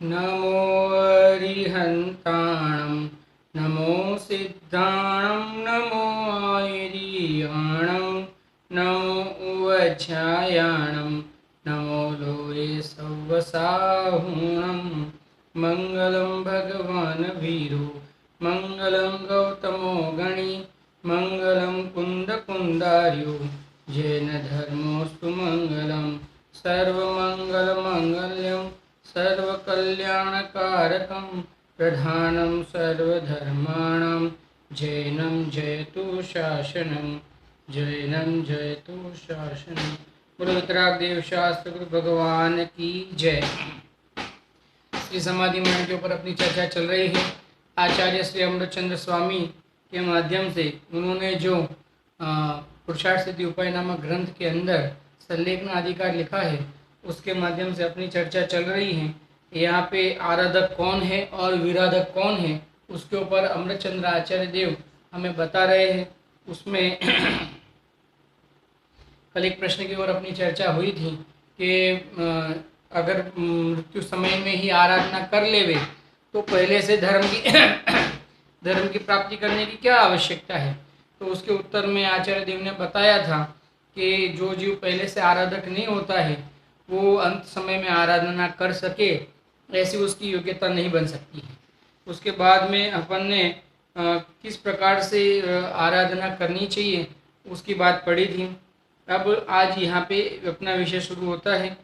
नमो अरिहन्ताणं नमो सिद्धाणं नमो आयर्याणं नमो उवध्यायाणं नमो लोये सव्वसाहूणं मङ्गलं भगवान् वीरो मङ्गलं गौतमो गणी मङ्गलं कुन्दकुन्दार्यो जैन धर्मोऽस्तु मङ्गलं सर्वमङ्गलमाङ्गल्यं सर्वकल्याणकारकं प्रधानं सर्वधर्माणां जैनं जयतु शासनं जैनं जयतु शासनं। बोलो उत्तरादेव शास्त्र गुरु भगवान की जय। श्री समाधि मरण के ऊपर अपनी चर्चा चल रही है। आचार्य श्री अमृतचंद्र स्वामी के माध्यम से उन्होंने जो पुरुषार्थ सिद्धि उपाय नामक ग्रंथ के अंदर संलेखन अधिकार लिखा है उसके माध्यम से अपनी चर्चा चल रही है। यहाँ पे आराधक कौन है और विराधक कौन है उसके ऊपर अमृतचंद्र आचार्य देव हमें बता रहे हैं। उसमें कल एक प्रश्न की ओर अपनी चर्चा हुई थी कि अगर मृत्यु समय में ही आराधना कर लेवे तो पहले से धर्म की प्राप्ति करने की क्या आवश्यकता है। तो उसके उत्तर में आचार्य देव ने बताया था कि जो जीव पहले से आराधक नहीं होता है वो अंत समय में आराधना कर सके ऐसी उसकी योग्यता नहीं बन सकती है। उसके बाद में अपन ने किस प्रकार से आराधना करनी चाहिए उसकी बात पढ़ी थी। अब आज यहाँ पे अपना विषय शुरू होता है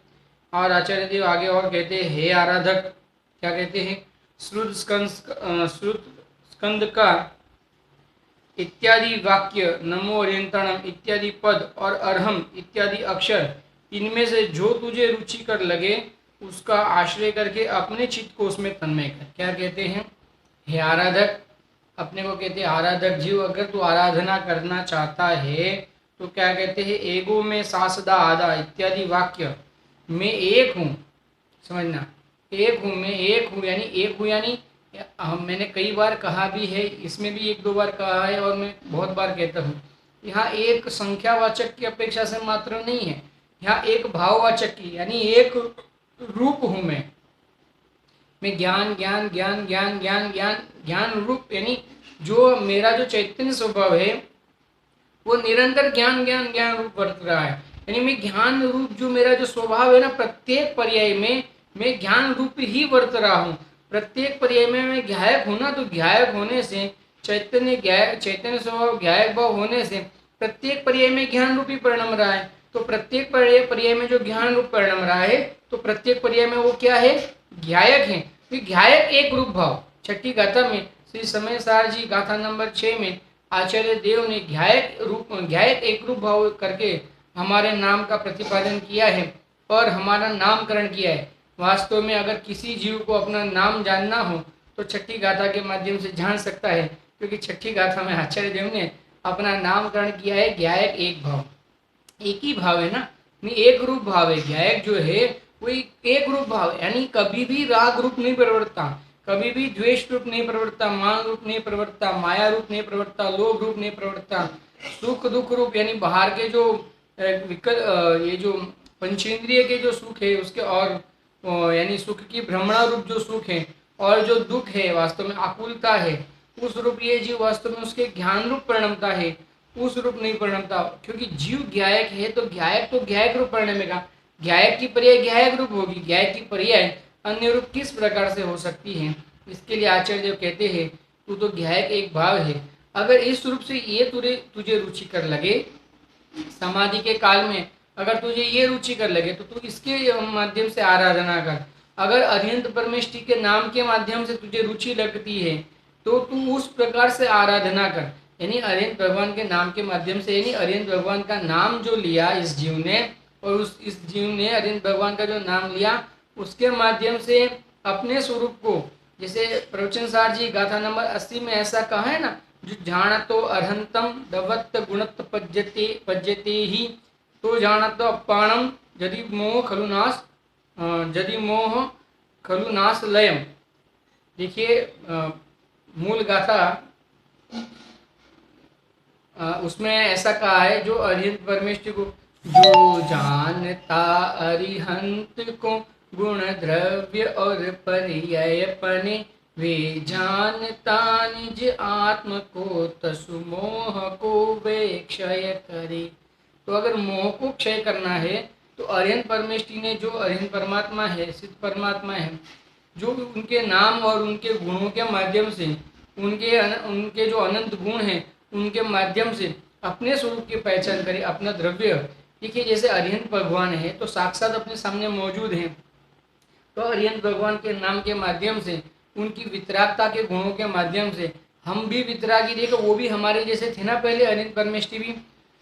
और आचार्य देव आगे और कहते हैं, हे आराधक, क्या कहते हैं, श्रुत स्कंद का इत्यादि वाक्य, नमो अरिहंताणम इत्यादि पद और अरहम इत्यादि अक्षर, इनमें से जो तुझे रुचिकर लगे उसका आश्रय करके अपने चित्त को उसमें तन्मय कर। क्या कहते हैं, हे आराधक, अपने को कहते हैं आराधक जीव, अगर तू आराधना करना चाहता है तो क्या कहते हैं, एगो में सासदा आदा इत्यादि वाक्य, मैं एक हूँ, समझना, एक हूँ, मैं एक हूँ यानी एक हूँ यानी मैंने कई बार कहा भी है, इसमें भी एक दो बार कहा है और मैं बहुत बार कहता हूँ। यहाँ एक संख्यावाचक की अपेक्षा से मात्र नहीं है, यहाँ एक भाववाचक की यानी एक रूप हूँ मैं ज्ञान ज्ञान ज्ञान ज्ञान ज्ञान ज्ञान ज्ञान रूप, यानी जो मेरा जो चैतन्य स्वभाव है वो निरंतर ज्ञान ज्ञान ज्ञान रूप बरत रहा है। यानी मैं ज्ञान रूप जो मेरा जो स्वभाव है ना, प्रत्येक पर्याय में मैं ज्ञान रूप ही बरत रहा हूँ। प्रत्येक पर्याय में मैं ज्ञायक हूँ ना, तो ज्ञायक होने से चैतन्य स्वभाव ज्ञायक भाव होने से प्रत्येक पर्याय में ज्ञान रूप ही परिणम रहा है। तो प्रत्येक पर्याय में जो ज्ञान रूप परिणम रहा है तो प्रत्येक पर्याय में वो क्या है, ज्ञायक है। तो ज्ञायक एक रूप भाव, छठी गाथा में श्री समय सार जी गाथा नंबर 6 में आचार्य देव ने ज्ञायक एक रूप भाव करके हमारे नाम का प्रतिपादन किया है और हमारा नामकरण किया है। वास्तव में अगर किसी जीव को अपना नाम जानना हो तो छठी गाथा के माध्यम से जान सकता है, क्योंकि छठी गाथा में आचार्य देव ने अपना नामकरण किया है। ज्ञायक एक भाव, एक ही भाव है ना, एक रूप भाव है। ज्ञायक जो है वो एक रूप भाव, यानी कभी भी राग रूप नहीं प्रवर्तता, कभी भी द्वेष रूप नहीं प्रवर्तता, मान रूप नहीं प्रवर्तता, माया रूप नहीं प्रवर्तता, लोभ रूप नहीं प्रवर्तता, सुख दुख रूप यानी बाहर के जो ये जो पंचेंद्रिय के जो सुख है उसके और यानी सुख की भ्रमणा रूप जो सुख है और जो दुख है वास्तव में आकुलता है, उस रूप ये जीव वास्तव में उसके ज्ञान रूप परिणमता है, उस रूप नहीं परिणमता। क्योंकि जीव ज्ञायक है तो ज्ञायक रूप परिणमेगा, ज्ञायक की पर्याय ज्ञायक रूप होगी, ज्ञायक की पर्याय अन्य रूप किस प्रकार से हो सकती है। इसके लिए आचार्य देव कहते हैं तू तो ज्ञायक एक भाव है। अगर इस रूप से ये तुझे रुचि कर लगे, समाधि के काल में अगर तुझे ये रुचि कर लगे तो तू इसके माध्यम से आराधना कर। अगर अरिहंत परमेष्टि के नाम के माध्यम से तुझे रुचि लगती है तो तू उस प्रकार से आराधना कर, यानी अरिहंत भगवान के नाम के माध्यम से, यानी अरिहंत भगवान का नाम जो लिया इस जीव ने और इस जीव ने अरिहंत भगवान का जो नाम लिया उसके माध्यम से अपने स्वरूप को, जैसे प्रवचन सार जी गाथा नंबर 80 में ऐसा कहा है ना, जो जानतो अर्हंतम दवत्त गुणत्त पज्यते ही तो जानतो अपाणम यदि मोह खलु नाश लयम। देखिए मूल गाथा उसमें ऐसा कहा है, जो अरिहंत परमेष्टि को, जो जानता अरिहंत को गुण द्रव्य और पर्यायपने, वे जानता निज आत्म को, तसु मोह को वे क्षय करे। तो अगर मोह को क्षय करना है तो अरिहंत परमेष्टि ने, जो अरिहंत परमात्मा है, सिद्ध परमात्मा है, जो उनके नाम और उनके गुणों के माध्यम से, उनके जो अनंत गुण हैं उनके माध्यम से अपने स्वरूप की पहचान करे, अपना द्रव्य। देखिए जैसे अरिहंत भगवान है तो साक्षात अपने सामने मौजूद हैं, तो अरिहंत भगवान के नाम के माध्यम से, उनकी वितरागता के गुणों के माध्यम से हम भी वितरागी। देखो वो भी हमारे जैसे थे ना, पहले अरिहंत परमेष्टि भी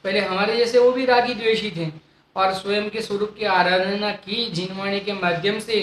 पहले हमारे जैसे वो भी रागी द्वेषी थे, और स्वयं के स्वरूप की आराधना की, जिनवाणी के माध्यम से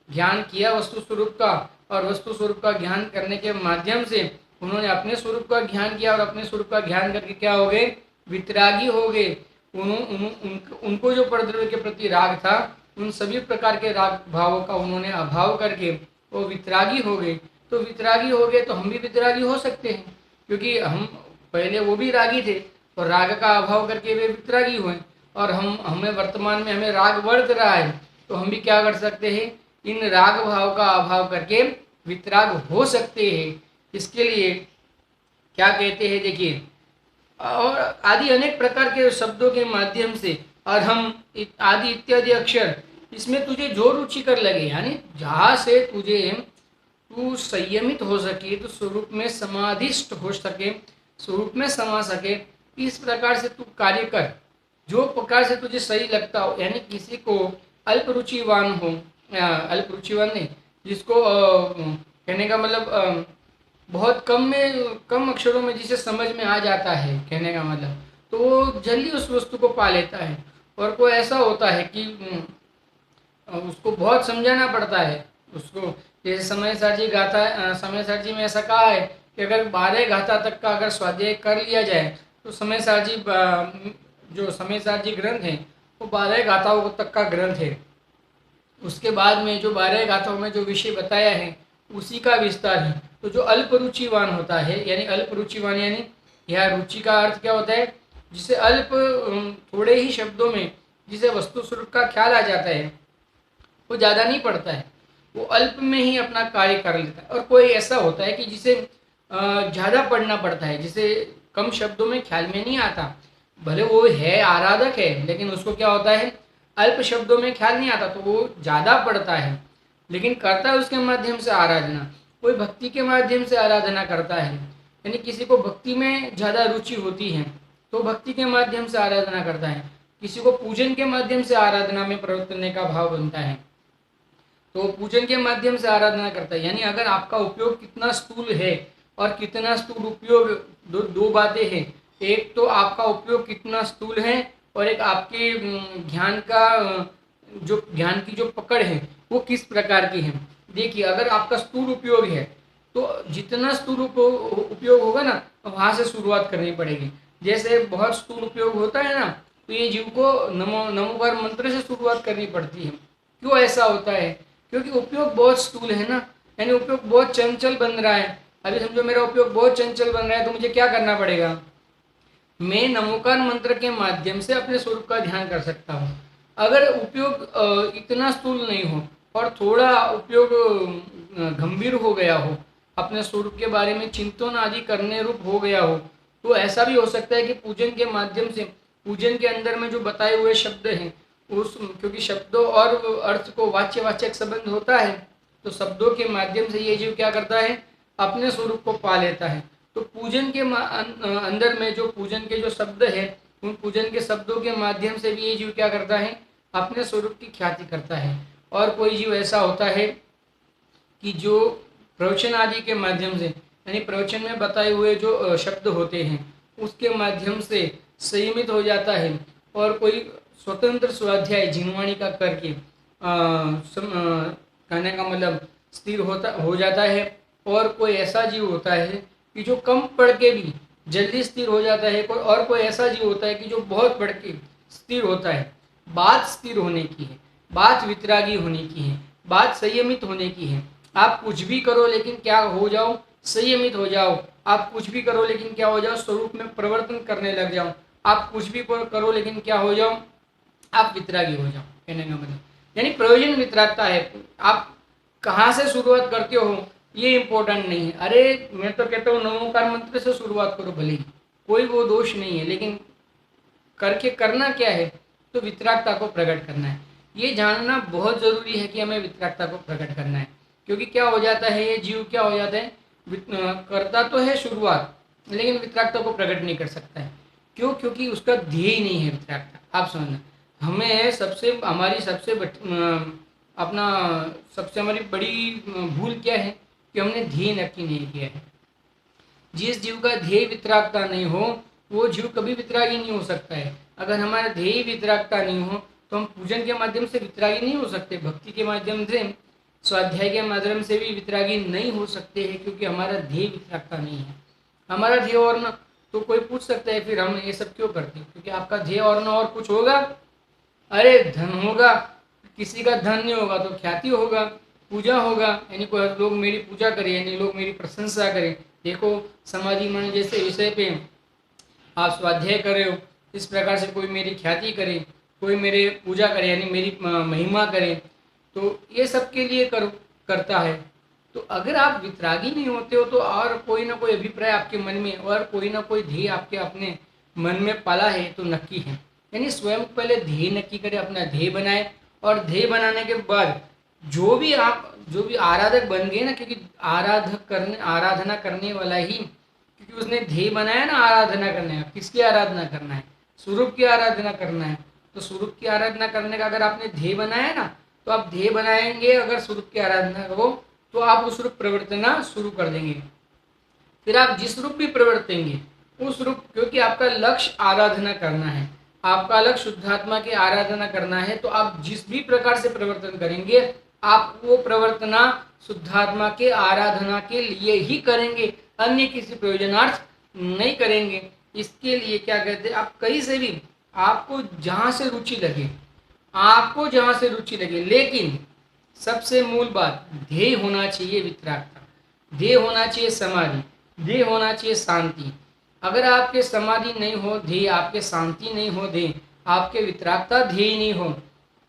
ज्ञान किया वस्तु स्वरूप का, और वस्तु स्वरूप का ज्ञान करने के माध्यम से उन्होंने अपने स्वरूप का ज्ञान किया, और अपने स्वरूप का ज्ञान करके क्या हो गए, वितरागी हो गए। उनको जो परद्रव्य के प्रति राग था, उन सभी प्रकार के राग भावों का उन्होंने अभाव करके वो वितरागी हो गए। तो वितरागी हो गए तो हम भी वितरागी हो सकते हैं, क्योंकि हम पहले वो भी रागी थे और राग का अभाव करके वे वितरागी हुए, और हमें वर्तमान में हमें राग वर्त रहा है, तो हम भी क्या कर सकते हैं, इन राग भाव का अभाव करके वितराग हो सकते हैं। इसके लिए क्या कहते हैं, देखिए, और आदि अनेक प्रकार के शब्दों के माध्यम से, और हम आदि इत्यादि अक्षर, इसमें तुझे जो रुचिकर लगे, यानी जहाँ से तू संयमित हो सके, तो स्वरूप में समाधिष्ट हो सके, स्वरूप में समा सके, इस प्रकार से तू कार्य कर, जो प्रकार से तुझे सही लगता हो। यानी किसी को अल्प रुचिवान हो, अल्प रुचिवान नहीं, जिसको कहने का मतलब बहुत कम अक्षरों में जिसे समझ में आ जाता है, कहने का मतलब, तो वो जल्दी उस वस्तु को पा लेता है। और कोई ऐसा होता है कि उसको बहुत समझाना पड़ता है उसको, जैसे समय सार जी गाथा है, समय सार जी में ऐसा कहा है कि अगर 12 गाथा तक का अगर स्वाध्याय कर लिया जाए तो समय सार जी, जो समय सार जी ग्रंथ है वो 12 गाथाओं तक का ग्रंथ है। उसके बाद में जो 12 गाथाओं में जो विषय बताया है उसी का विस्तार है। तो जो अल्प रुचिवान होता है, यानी अल्प रुचिवान, यानी यह रुचि का अर्थ क्या होता है, जिसे अल्प थोड़े ही शब्दों में जिसे वस्तु स्वरूप का ख्याल आ जाता है, वो ज़्यादा नहीं पढ़ता है, वो अल्प में ही अपना कार्य कर लेता है। और कोई ऐसा होता है कि जिसे ज़्यादा पढ़ना पड़ता है, जिसे कम शब्दों में ख्याल में नहीं आता, भले वो है आराधक है, लेकिन उसको क्या होता है, अल्प शब्दों में ख्याल नहीं आता, तो वो ज़्यादा पढ़ता है, लेकिन करता है उसके माध्यम से आराधना। कोई भक्ति के माध्यम से आराधना करता है, यानी किसी को भक्ति में ज़्यादा रुचि होती है तो भक्ति के माध्यम से आराधना करता है, किसी को पूजन के माध्यम से आराधना में प्रवृत्त करने का भाव बनता है तो पूजन के माध्यम से आराधना करता है। यानी अगर आपका उपयोग कितना स्थूल है और कितना स्थूल उपयोग, दो बातें हैं, एक तो आपका उपयोग कितना स्थूल है, और एक आपके ज्ञान का जो ज्ञान की जो पकड़ है वो किस प्रकार की है। देखिए अगर आपका स्थूल उपयोग है तो जितना स्थूल उपयोग होगा ना, वहाँ से शुरुआत करनी पड़ेगी। जैसे बहुत स्थूल उपयोग होता है ना, तो ये जीव को नमो नमोकार मंत्र से शुरुआत करनी पड़ती है। क्यों ऐसा होता है, क्योंकि उपयोग बहुत स्थूल है ना, यानी उपयोग बहुत चंचल बन रहा है। अभी समझो मेरा उपयोग बहुत चंचल बन रहा है, तो मुझे क्या करना पड़ेगा, मैं नमोकार मंत्र के माध्यम से अपने स्वरूप का ध्यान कर सकता हूँ। अगर उपयोग इतना स्थूल नहीं हो और थोड़ा उपयोग गंभीर हो गया हो, अपने स्वरूप के बारे में चिंतन आदि करने रूप हो गया हो, तो ऐसा भी हो सकता है कि पूजन के माध्यम से, पूजन के अंदर में जो बताए हुए शब्द हैं उस, क्योंकि शब्दों और अर्थ को वाच्य वाचक संबंध होता है, तो शब्दों के माध्यम से ये जीव क्या करता है, अपने स्वरूप को पा लेता है। तो पूजन के अंदर में जो पूजन के जो शब्द है, उन पूजन के शब्दों के माध्यम से भी ये जीव क्या करता है, अपने स्वरूप की ख्याति करता है। और कोई जीव ऐसा होता है कि जो प्रवचन आदि के माध्यम से, यानी प्रवचन में बताए हुए जो शब्द होते हैं उसके माध्यम से संयमित हो जाता है, और कोई स्वतंत्र स्वाध्याय जिनवाणी का करके कहने का मतलब स्थिर हो जाता है। और कोई ऐसा जीव होता है कि जो कम पढ़ के भी जल्दी स्थिर हो जाता है, और कोई ऐसा जीव होता है कि जो बहुत पढ़ के स्थिर होता है। बात स्थिर होने की है, बात वितरागी होने की है, बात संयमित होने की है। आप कुछ भी करो लेकिन क्या हो जाओ, संयमित हो जाओ। आप कुछ भी करो लेकिन क्या हो जाओ, स्वरूप में परिवर्तन करने लग जाओ। आप कुछ भी करो लेकिन क्या हो जाओ, आप वितरागी हो जाओ, कहने का मतलब। यानी प्रयोजन वितरागता है। आप कहाँ से शुरुआत करते हो ये इम्पोर्टेंट नहीं है। अरे मैं तो कहता हूँ नमोकार मंत्र से शुरुआत करो भले ही, कोई वो दोष नहीं है, लेकिन करके करना क्या है, तो वितरागता को प्रकट करना है। ये जानना बहुत ज़रूरी है कि हमें वितरागता को प्रकट करना है। क्योंकि क्या हो जाता है, ये जीव क्या हो जाता है, करता तो है शुरुआत, लेकिन वितरागता को प्रकट नहीं कर सकता है। क्यों? क्योंकि उसका ध्येय नहीं है वितरागता। आप समझना, हमें सबसे हमारी सबसे अपना सबसे हमारी बड़ी भूल क्या है कि हमने ध्येय नक्की नहीं किया है। जिस जीव का ध्येय वितरागता नहीं हो वो जीव कभी वितरागी नहीं हो सकता है। अगर हमारा ध्येय वितरागता नहीं हो तो हम पूजन के माध्यम से वितरागी नहीं हो सकते, भक्ति के माध्यम से, स्वाध्याय के माध्यम से भी वितरागी नहीं हो सकते हैं, क्योंकि हमारा ध्येय वितरागता नहीं है। हमारा ध्येय और न तो कोई पूछ सकता है फिर हम ये सब क्यों करते हैं, क्योंकि आपका ध्येय और न और कुछ होगा। अरे धन होगा, किसी का धन नहीं होगा तो ख्याति होगा, पूजा होगा, यानी कोई लोग मेरी पूजा करें, यानी लोग मेरी प्रशंसा करें। देखो समाधि मन जैसे विषय पे आप स्वाध्याय कर रहे हो, इस प्रकार से कोई मेरी ख्याति करे, कोई मेरे पूजा करे, यानी मेरी महिमा करे, तो ये सब के लिए करता है। तो अगर आप वितरागी नहीं होते हो तो और कोई ना कोई अभिप्राय आपके मन में और कोई ना कोई ध्येय आपके अपने मन में पाला है तो नक्की है। यानी स्वयं पहले ध्येय नक्की करें, अपना ध्येय बनाए, और ध्येय बनाने के बाद जो भी आराधक बन गए ना, क्योंकि आराधना करने वाला ही, क्योंकि उसने ध्येय बनाया ना आराधना करने का, किसकी आराधना करना है, स्वरूप की आराधना करना है। तो स्वरूप की आराधना करने का अगर आपने ध्येय बनाया ना, तो आप ध्येय बनाएंगे अगर स्वरूप की आराधना को, तो आप उस रूप प्रवर्तना शुरू कर देंगे। फिर आप जिस रूप भी प्रवर्तेंगे उस रूप, क्योंकि आपका लक्ष्य आराधना करना है, आपका लक्ष्य शुद्धात्मा की आराधना करना है, तो आप जिस भी प्रकार से प्रवर्तन करेंगे आप वो प्रवर्तना शुद्धात्मा के आराधना के लिए ही करेंगे, अन्य किसी प्रयोजनार्थ नहीं करेंगे। इसके लिए क्या कहते हैं, आप कहीं से भी आपको जहाँ से रुचि लगे, लेकिन सबसे मूल बात ध्येय होना चाहिए वितरागता, ध्येय होना चाहिए समाधि, ध्येय होना चाहिए शांति। अगर आपके समाधि नहीं हो, ध्येय आपके शांति नहीं हो, ध्येय आपके वितरागता ध्येय नहीं हो,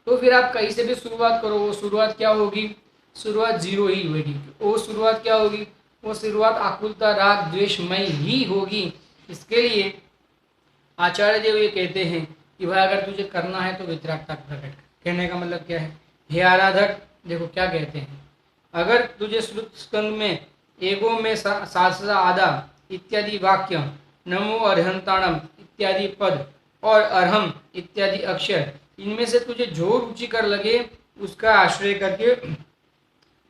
तो फिर आप कहीं से भी शुरुआत करो, वो शुरुआत क्या होगी, शुरुआत जीरो ही होगी। वो शुरुआत क्या होगी, वो शुरुआत आकुलता राग द्वेषमय ही होगी। इसके लिए आचार्य देव ये कहते हैं कि भाई अगर तुझे करना है तो वितरागता प्रकट। कहने का मतलब क्या है, हे आराधक, देखो क्या कहते हैं, अगर तुझे श्रुत स्कंद में एगो में सासा आदा इत्यादि वाक्य, नमो अर्हंताणम इत्यादि पद और अर्हम इत्यादि अक्षर, इनमें से तुझे जो रुचिकर लगे उसका आश्रय करके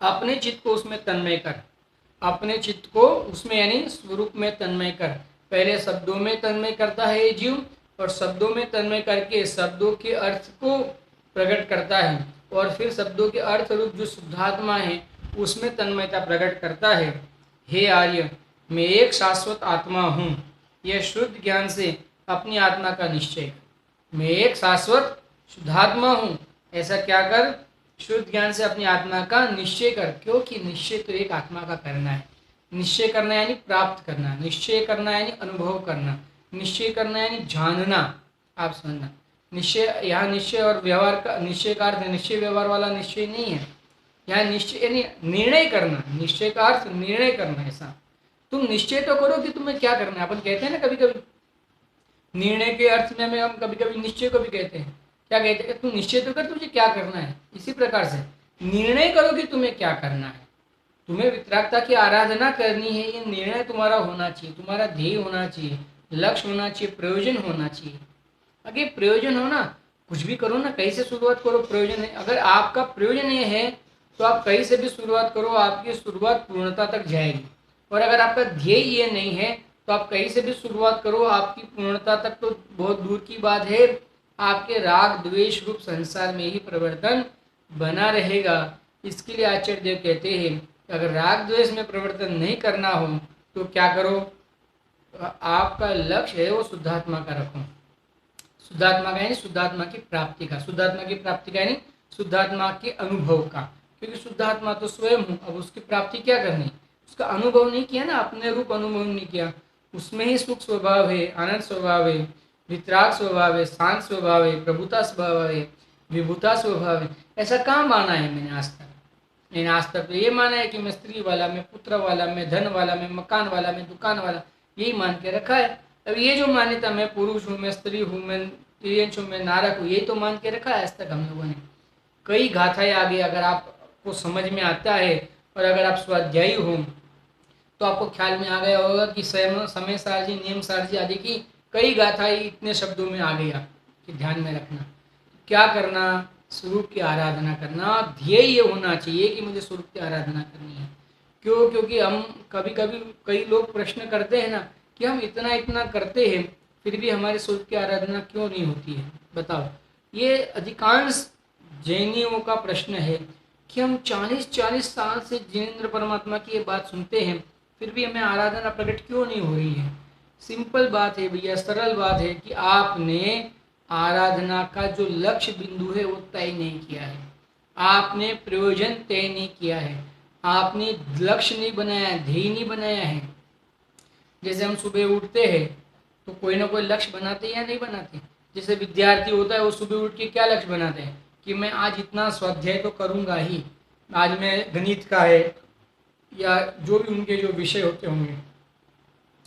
अपने चित्त को उसमें तन्मय कर, अपने चित्त को उसमें यानी स्वरूप में तन्मय कर। पहले शब्दों में तन्मय करता है ये जीव, और शब्दों में तन्मय करके शब्दों के अर्थ को प्रकट करता है, और फिर शब्दों के अर्थ रूप जो शुद्धात्मा है उसमें तन्मयता प्रकट करता है। हे आर्य, मैं एक शाश्वत आत्मा हूँ, यह शुद्ध ज्ञान से अपनी आत्मा का निश्चय कर। मैं एक शाश्वत शुद्धात्मा हूँ, ऐसा क्या कर, शुद्ध ज्ञान से अपनी आत्मा का निश्चय कर। क्योंकि निश्चय तो एक आत्मा का करना है। निश्चय करना यानी प्राप्त करना, निश्चय करना यानी अनुभव करना, निश्चय करना यानी जानना। आप समझना, निश्चय यहाँ निश्चय और व्यवहार का, निश्चय का अर्थ निश्चय व्यवहार वाला निश्चय नहीं है। यहाँ निश्चय यानी निर्णय करना, निश्चय का अर्थ निर्णय करना। ऐसा तुम निश्चय तो करो कि तुम्हें क्या करना है। अपन कहते हैं ना कभी कभी निर्णय के अर्थ में हम कभी कभी निश्चय को भी कहते हैं, क्या कहते हैं, तू निश्चय तो कर तुझे क्या करना है। इसी प्रकार से निर्णय करो कि तुम्हें क्या करना है, तुम्हें वितरागता की आराधना करनी है, ये निर्णय तुम्हारा होना चाहिए, तुम्हारा ध्येय होना चाहिए, लक्ष्य होना चाहिए, प्रयोजन होना चाहिए। अगर प्रयोजन हो ना, कुछ भी करो ना, कहीं से शुरुआत करो, प्रयोजन है। अगर आपका प्रयोजन ये है तो आप कहीं से भी शुरुआत करो, आपकी शुरुआत पूर्णता तक जाएगी। और अगर आपका ध्येय ये नहीं है तो आप कहीं से भी शुरुआत करो, आपकी पूर्णता तक तो बहुत दूर की बात है, आपके राग द्वेष रूप संसार में ही प्रवर्तन बना रहेगा। इसके लिए आचार्य देव कहते हैं अगर राग द्वेष में प्रवर्तन नहीं करना हो तो क्या करो, आपका लक्ष्य है वो शुद्धात्मा का रखो। शुद्धात्मा का यानी शुद्धात्मा की प्राप्ति का, शुद्धात्मा की प्राप्ति का यानी शुद्धात्मा के अनुभव का। क्योंकि शुद्धात्मा तो स्वयं हूँ, अब उसकी प्राप्ति क्या करनी, उसका अनुभव नहीं किया ना, अपने रूप अनुभव नहीं किया, उसमें ही सुख स्वभाव है, आनंद स्वभाव है, वितराग स्वभाव है, शांत स्वभाव है, प्रभुता स्वभाव है, विभुता स्वभाव है। ऐसा कहाँ माना है मैंने आज तक? मैंने आज तक तो ये माना है कि मैं स्त्री वाला, मैं पुत्र वाला, मैं धन वाला, मैं मकान वाला, मैं दुकान वाला, यही मान के रखा है। अब ये जो मान्यता, मैं पुरुष हूँ, मैं स्त्री हूँ, मैं तिर्यंश हूँ, मैं नारक हूँ, यही तो मान के रखा है आज तक हम लोगों ने। कई गाथाएं आगे अगर आपको समझ में आता है और अगर आप स्वाध्यायी हो तो आपको ख्याल में आ गया होगा कि समय सारजी, नियम सारजी आदि की कई गाथाएं इतने शब्दों में आ गई कि ध्यान में रखना। क्या करना? स्वरूप की आराधना करना। ध्येय ये होना चाहिए कि मुझे स्वरूप की आराधना करनी है। क्यों? क्योंकि हम कभी कभी कई लोग प्रश्न करते हैं ना कि हम इतना इतना करते हैं फिर भी हमारे स्वरूप की आराधना क्यों नहीं होती है, बताओ। ये अधिकांश जैनियों का प्रश्न है कि हम 40-40 साल से जिनेंद्र परमात्मा की ये बात सुनते हैं फिर भी हमें आराधना प्रकट क्यों नहीं हो रही है। सिंपल बात है भैया, सरल बात है कि आपने आराधना का जो लक्ष्य बिंदु है वो तय नहीं किया है, आपने प्रयोजन तय नहीं किया है, आपने लक्ष्य नहीं बनाया है, ध्येय नहीं बनाया है। जैसे हम सुबह उठते हैं तो कोई ना कोई लक्ष्य बनाते हैं या नहीं बनाते। जैसे विद्यार्थी होता है वो सुबह उठ के क्या लक्ष्य बनाते हैं कि मैं आज इतना स्वाध्याय तो करूँगा ही, आज मैं गणित का है या जो भी उनके जो विषय होते होंगे,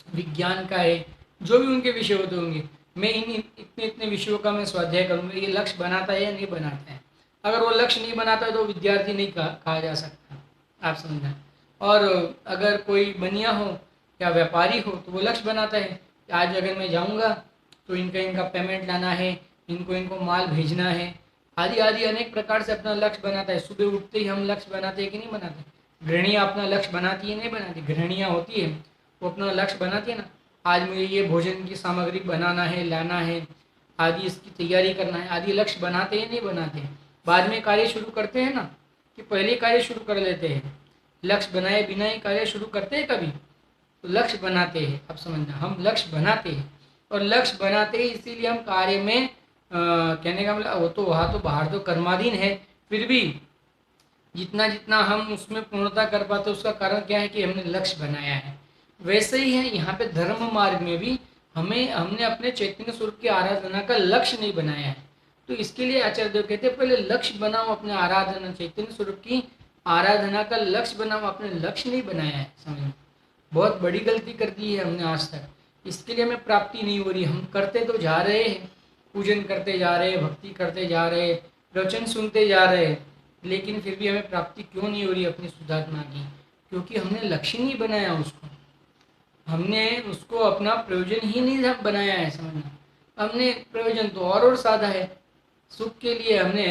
विज्ञान का है, जो भी उनके विषय होते होंगे, मैं इन इतने इतने विषयों का मैं स्वाध्याय करूँगा। ये लक्ष्य बनाता है या नहीं बनाता है? अगर वो लक्ष्य नहीं बनाता है तो विद्यार्थी नहीं कहा जा सकता, आप समझना। और अगर कोई बनिया हो या व्यापारी हो तो वो लक्ष्य बनाता है कि आज अगर मैं जाऊँगा तो इनका इनका पेमेंट लाना है, इनको इनको माल भेजना है, आदि आदि अनेक प्रकार से अपना लक्ष्य बनाता है। सुबह उठते ही हम लक्ष्य बनाते हैं कि नहीं बनाते? गृहिणियाँ अपना लक्ष्य बनाती है नहीं बनाती? गृहिणियाँ होती है वो अपना लक्ष्य बनाती है ना, आज मुझे ये भोजन की सामग्री बनाना है, लाना है, आदि इसकी तैयारी करना है, आदि लक्ष्य बनाते हैं नहीं बनाते? बाद में कार्य शुरू करते हैं ना कि पहले कार्य शुरू कर लेते हैं? लक्ष्य बनाए बिना ही कार्य शुरू करते हैं कभी? तो लक्ष्य बनाते हैं, अब समझना, हम लक्ष्य बनाते हैं और लक्ष्य बनाते हैं इसीलिए हम कार्य में कहने का मतलब वो तो वहाँ तो बाहर तो कर्माधीन है, फिर भी जितना जितना हम उसमें पूर्णता कर पाते उसका कारण क्या है कि हमने लक्ष्य बनाया है। वैसे ही है यहाँ पे धर्म मार्ग में भी हमने अपने चैतन्य स्वरूप की आराधना का लक्ष्य नहीं बनाया है। तो इसके लिए आचार्य देव कहते हैं पहले लक्ष्य बनाओ अपने आराधना, चैतन्य स्वरूप की आराधना का लक्ष्य बनाओ, अपने लक्ष्य नहीं बनाया है। समझ, बहुत बड़ी गलती कर दी है हमने आज तक, इसके लिए हमें प्राप्ति नहीं हो रही। हम करते तो जा रहे हैं, पूजन करते जा रहे हैं, भक्ति करते जा रहे हैं, प्रवचन सुनते जा रहे हैं, लेकिन फिर भी हमें प्राप्ति क्यों नहीं हो रही अपनी शुद्धात्मा की? क्योंकि हमने लक्ष्य नहीं बनाया उसको, हमने उसको अपना प्रयोजन ही नहीं बनाया है। समझना, हमने प्रयोजन तो और साधा है, सुख के लिए हमने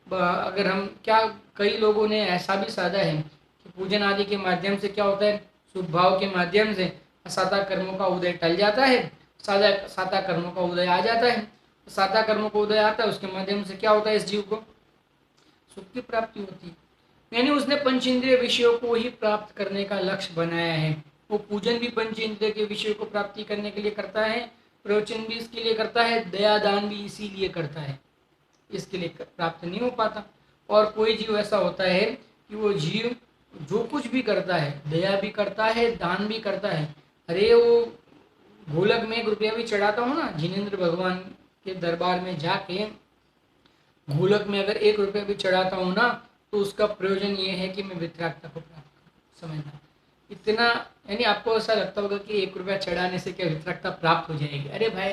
अगर हम क्या, कई लोगों ने ऐसा भी साधा है कि पूजन आदि के माध्यम से क्या होता है, शुभ भाव के माध्यम से साता कर्मों का उदय टल जाता है, साता कर्मों का उदय आ जाता है। साता कर्मों का उदय आता है, उसके माध्यम से क्या होता है, इस जीव को सुख की प्राप्ति होती है। यानी उसने पंच इंद्रिय विषयों को ही प्राप्त करने का लक्ष्य बनाया है। वो पूजन भी पंच इंद्रिय के विषयों को प्राप्ति करने के लिए करता है, प्रवचन भी इसके लिए करता है, दया दान भी इसीलिए करता है, इसके लिए प्राप्त नहीं हो पाता। और कोई जीव ऐसा होता है कि वो जीव जो कुछ भी करता है, दया भी करता है, दान भी करता है। अरे वो गोलक में 1 रुपया भी चढ़ाता हूँ ना, जिनेंद्र भगवान के दरबार में जाके गोलक में अगर 1 रुपया भी चढ़ाता हूँ ना तो उसका प्रयोजन ये है कि मैं वितरागता को प्राप्त करूँ। समझना, इतना, यानी आपको ऐसा लगता होगा कि 1 रुपया चढ़ाने से क्या वितरागता प्राप्त हो जाएगी? अरे भाई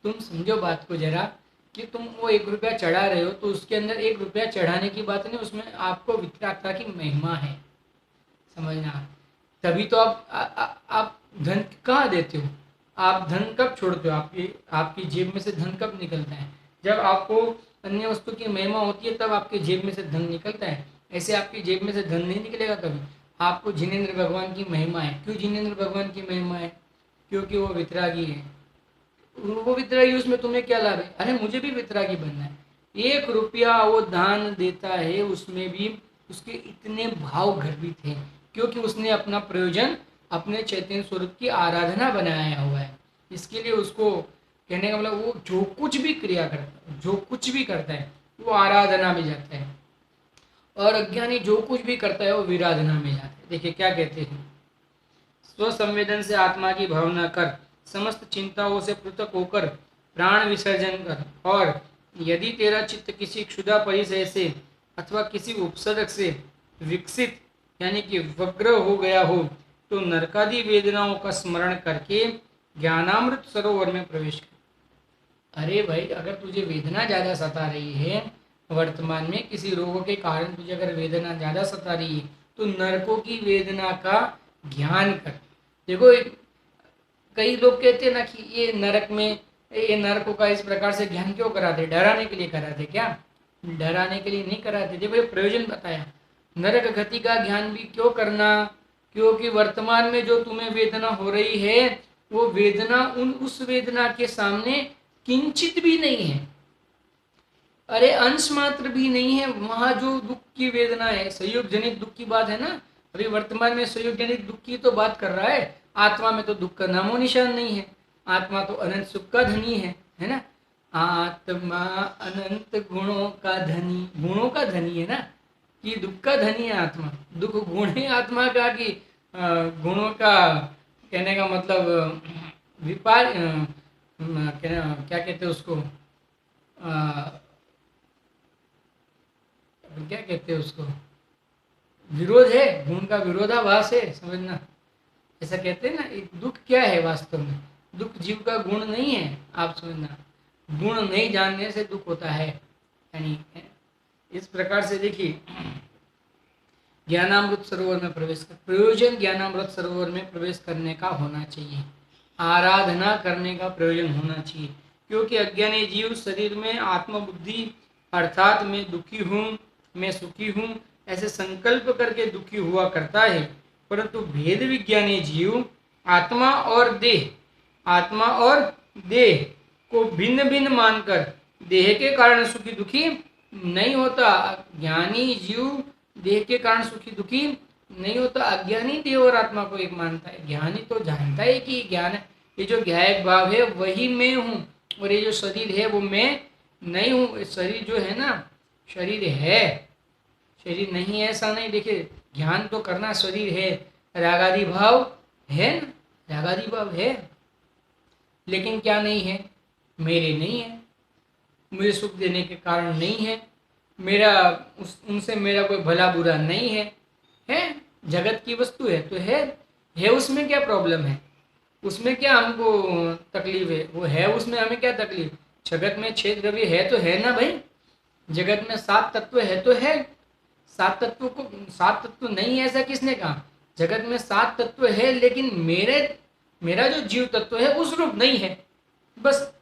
तुम समझो बात को जरा, कि तुम वो 1 रुपया चढ़ा रहे हो तो उसके अंदर 1 रुपया चढ़ाने की बात नहीं, उसमें आपको वितरागता की महिमा है। समझना, तभी तो आप धन कहाँ देते हो, आप धन कब छोड़ते हो, आपकी जेब में से धन कब निकलता है? जब आपको अन्य वस्तु की महिमा होती है तब आपके जेब में से धन निकलता है, ऐसे आपकी जेब में से धन नहीं निकलेगा कभी। आपको जिनेंद्र भगवान की महिमा है। क्यों जिनेंद्र भगवान की महिमा है? क्योंकि वो वितरागी है। वो वितरागी, उसमें तुम्हें क्या लाभ है? अरे मुझे भी वितरागी बनना है। 1 रुपया वो दान देता है, उसमें भी उसके इतने भाव गर्भित हैं क्योंकि उसने अपना प्रयोजन अपने चैतन्य स्वरूप की आराधना बनाया हुआ है। इसके लिए उसको कहने का मतलब वो जो कुछ भी क्रिया करता है, जो कुछ भी करता है वो आराधना में जाता है, और अज्ञानी जो कुछ भी करता है वो विराधना में जाता है। देखिए क्या कहते हैं, स्वसंवेदन से आत्मा की भावना कर, समस्त चिंताओं से पृथक होकर प्राण विसर्जन कर और यदि तेरा चित्त किसी क्षुधा परिचय से अथवा किसी उपसर्ग से विकसित यानी कि वग्र हो गया हो तो नरकादि वेदनाओं का स्मरण करके ज्ञानामृत सरोवर में प्रवेश कर। अरे भाई, अगर तुझे वेदना ज़्यादा सता रही है, वर्तमान में किसी रोग के कारण तुझे अगर वेदना ज़्यादा सता रही है, तो नरकों की वेदना का ज्ञान कर। देखो, कई लोग कहते हैं ना कि ये नरक में, ये नरकों का इस प्रकार से ज्ञान क्यों कराते? डराने के लिए कराते क्या? डराने के लिए नहीं कराते। देखो, ये प्रयोजन बताया। नरक गति का ज्ञान भी क्यों करना? क्योंकि वर्तमान में जो तुम्हें वेदना हो रही है, वो वेदना उस वेदना के सामने किंचित भी नहीं है। अरे अंश मात्र भी नहीं है। वहां जो दुख की वेदना है, संयोग जनित दुख की बात है ना। अभी वर्तमान में संयोग जनित दुख की तो बात कर रहा है। आत्मा में तो दुख का नामो निशान नहीं है। आत्मा तो अनंत सुख का धनी है ना। आत्मा अनंत गुणों का धनी, गुणों का धनी है ना, कि दुख का धनी है आत्मा। दुख गुण है आत्मा का, कि गुणों का? कहने का मतलब विपार, क्या कहते हैं उसको, क्या कहते हैं उसको, विरोध है, गुण का विरोधाभास है, समझना। ऐसा कहते हैं ना। दुख क्या है वास्तव में? दुख जीव का गुण नहीं है, आप समझना। गुण नहीं जानने से दुख होता है। यानी इस प्रकार से देखिए, ज्ञानामृत सरोवर में प्रवेश कर, प्रयोजन ज्ञानामृत सरोवर में प्रवेश करने का होना चाहिए, आराधना करने का प्रयोजन होना चाहिए। क्योंकि अज्ञानी जीव शरीर में आत्मबुद्धि अर्थात मैं दुखी हूँ, मैं सुखी हूँ, ऐसे संकल्प करके दुखी हुआ करता है। परंतु भेद विज्ञानी जीव आत्मा और देह को भिन्न भिन्न मानकर देह के कारण सुखी दुखी नहीं होता। ज्ञानी जीव देह के कारण सुखी दुखी नहीं होता। अज्ञानी देह और आत्मा को एक मानता है। ज्ञानी तो जानता है कि ज्ञान, ये जो ज्ञायक भाव है वही मैं हूँ, और ये जो शरीर है वो मैं नहीं हूँ। शरीर जो है ना, शरीर है, शरीर नहीं है ऐसा नहीं। देखिए, ध्यान तो करना, शरीर है, रागादि भाव है ना, रागादि भाव है, लेकिन क्या नहीं है? मेरे नहीं है, मुझे सुख देने के कारण नहीं है, मेरा उनसे मेरा कोई भला बुरा नहीं है जगत की वस्तु है तो है। उसमें क्या प्रॉब्लम है? उसमें क्या हमको तकलीफ है? वो है, उसमें हमें क्या तकलीफ? जगत में 6 द्रव्य है तो है ना भाई। जगत में 7 तत्व है तो है। 7 तत्व नहीं है ऐसा किसने कहा? जगत में 7 तत्व है, लेकिन मेरा जो जीव तत्व है उस रूप नहीं है। बस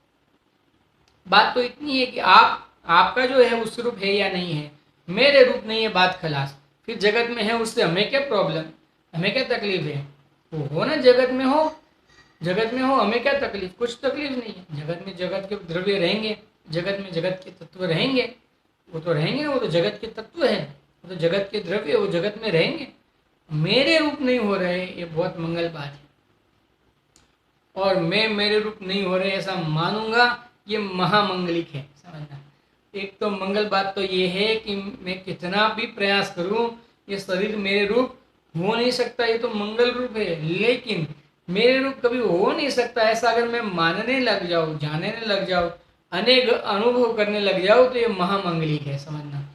बात तो इतनी है कि आपका जो है उस रूप है या नहीं है, मेरे रूप नहीं है, बात खलास। फिर जगत में है, उससे हमें क्या प्रॉब्लम, हमें क्या तकलीफ है? वो हो ना, जगत में हो, हमें क्या तकलीफ? कुछ तकलीफ नहीं है। जगत में जगत के द्रव्य रहेंगे, जगत में जगत के तत्व रहेंगे, वो तो रहेंगे, वो तो जगत के तत्व है, वो तो जगत के द्रव्य, वो जगत में रहेंगे। मेरे रूप नहीं हो रहे, ये बहुत मंगल बात है। और मैं मेरे रूप नहीं हो रहे ऐसा मानूंगा, ये महामंगलिक है, समझना। एक तो मंगल बात तो ये है कि मैं कितना भी प्रयास करूं, ये शरीर मेरे रूप हो नहीं सकता, ये तो मंगल रूप है, लेकिन मेरे रूप कभी हो नहीं सकता ऐसा अगर मैं मानने लग जाऊं, जानने लग जाऊं, अनेक अनुभव करने लग जाऊं, तो ये महामंगलिक है, समझना।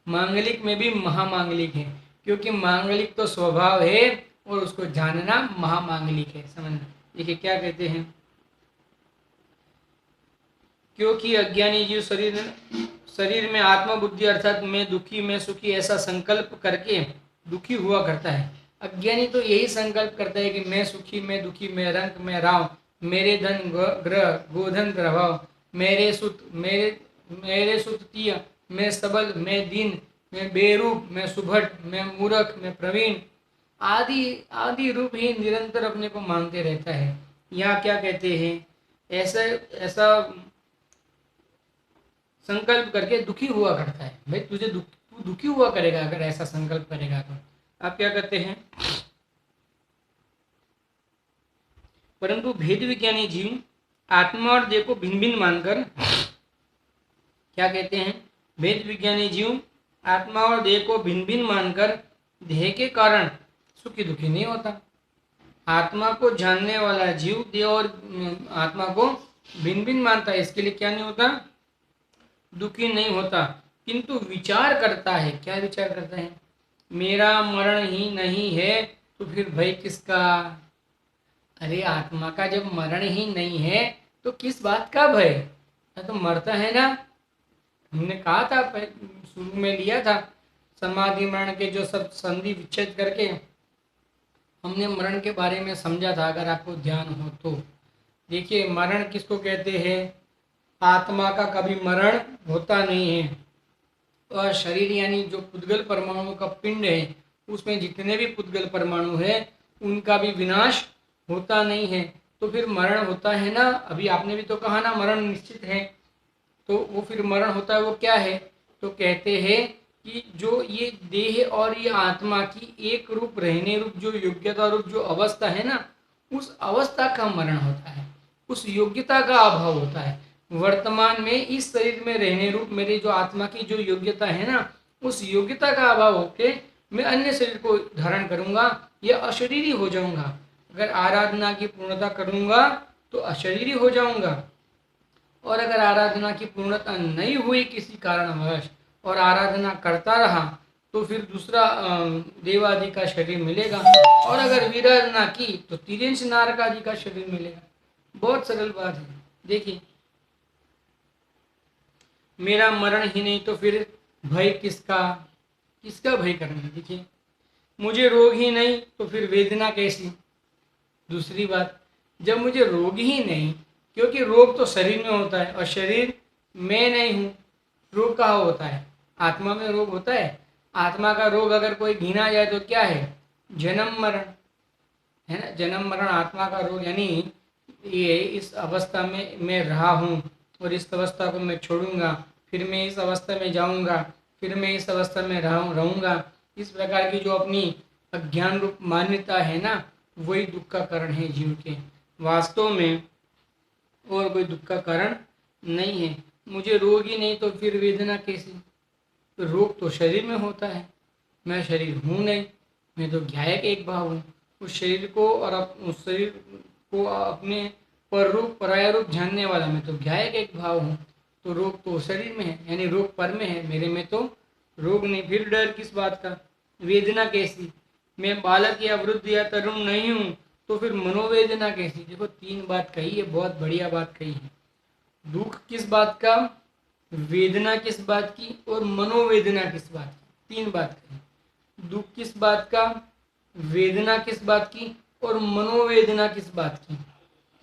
मांगलिक में भी महामांगलिक है, क्योंकि मांगलिक तो स्वभाव है और उसको जानना महामांगलिक है, समझना। देखिए क्या कहते हैं, क्योंकि अज्ञानी जीव शरीर में आत्मबुद्धि अर्थात मैं दुखी, मैं सुखी ऐसा संकल्प करके दुखी हुआ करता है। अज्ञानी तो यही संकल्प करता है कि मैं सुखी, मैं दुखी, मैं रंक, मैं राव, मेरे धन ग्रह गोधन प्रभाव, मेरे सुत तीय, मैं सबल, मैं दीन, मैं बेरूप, मैं सुभट, मैं मूर्ख, मैं प्रवीण आदि आदि रूप ही निरंतर अपने को मानते रहता है। यहाँ क्या कहते हैं, ऐसा ऐसा संकल्प करके दुखी हुआ करता है। भाई तू दुखी हुआ करेगा अगर ऐसा संकल्प करेगा तो। आप क्या करते हैं, परंतु भेद विज्ञानी जीव आत्मा और देह को भिन्न भिन्न मानकर, क्या कहते हैं, भेद विज्ञानी जीव आत्मा और देह को भिन्न भिन्न मानकर देह के कारण सुखी दुखी नहीं होता। आत्मा को जानने वाला जीव देह और आत्मा को भिन्न भिन्न मानता है, इसके लिए क्या नहीं होता? दुखी नहीं होता, किंतु विचार करता है। क्या विचार करता है? मेरा मरण ही नहीं है तो फिर भय किसका? अरे आत्मा का जब मरण ही नहीं है तो किस बात का भय? तो मरता है ना। हमने कहा था शुरू में लिया था समाधि मरण के जो सब संधि विच्छेद करके हमने मरण के बारे में समझा था, अगर आपको ध्यान हो तो। देखिए मरण किसको कहते हैं? आत्मा का कभी मरण होता नहीं है, और शरीर यानी जो पुद्गल परमाणु का पिंड है उसमें जितने भी पुद्गल परमाणु है उनका भी विनाश होता नहीं है। तो फिर मरण होता है ना, अभी आपने भी तो कहा ना मरण निश्चित है, तो वो फिर मरण होता है वो क्या है? तो कहते हैं कि जो ये देह और ये आत्मा की एक रूप रहने रूप जो योग्यता रूप जो अवस्था है ना, उस अवस्था का मरण होता है, उस योग्यता का अभाव होता है। वर्तमान में इस शरीर में रहने रूप मेरे जो आत्मा की जो योग्यता है ना, उस योग्यता का अभाव होके मैं अन्य शरीर को धारण करूंगा या अशरीरी हो जाऊंगा। अगर आराधना की पूर्णता करूंगा तो अशरीरी हो जाऊंगा, और अगर आराधना की पूर्णता नहीं हुई किसी कारणवश और आराधना करता रहा तो फिर दूसरा देवादि का शरीर मिलेगा, और अगर विराधना की तो तिर्यंश नारक आदि का शरीर मिलेगा। बहुत सरल बात है। देखिए मेरा मरण ही नहीं तो फिर भय किसका? किसका भय करना? देखिए मुझे रोग ही नहीं तो फिर वेदना कैसी? दूसरी बात, जब मुझे रोग ही नहीं, क्योंकि रोग तो शरीर में होता है और शरीर मैं नहीं हूँ। रोग कहाँ होता है? आत्मा में रोग होता है। आत्मा का रोग अगर कोई गिना जाए तो क्या है? जन्म मरण है ना। जन्म मरण आत्मा का रोग, यानी ये इस अवस्था में मैं रहा हूँ और इस अवस्था को मैं छोड़ूंगा, फिर मैं इस अवस्था में जाऊंगा, फिर मैं इस अवस्था में रहूंगा। इस प्रकार की जो अपनी अज्ञान रूप मान्यता है ना, वही दुख का कारण है जीव के। वास्तव में और कोई दुख का कारण नहीं है। मुझे रोग ही नहीं तो फिर वेदना कैसी? तो रोग तो शरीर में होता है, मैं शरीर हूँ नहीं, मैं तो ज्ञायक एक भाव हूँ। उस शरीर को और उस शरीर को अपने पर रूप पराया रूप जानने वाला मैं तो ज्ञायक एक भाव हूँ। तो रोग तो शरीर में है, यानी रोग पर में है, मेरे में तो रोग नहीं। फिर डर किस बात का? वेदना कैसी? मैं बालक या वृद्ध या तरुण नहीं हूँ तो फिर मनोवेदना कैसी? देखो तीन बात कही है, बहुत बढ़िया बात कही है। दुख किस बात का, वेदना किस बात की, और मनोवेदना किस बात की? तीन बात कही। दुख किस बात का, वेदना किस बात की, और मनोवेदना किस बात की?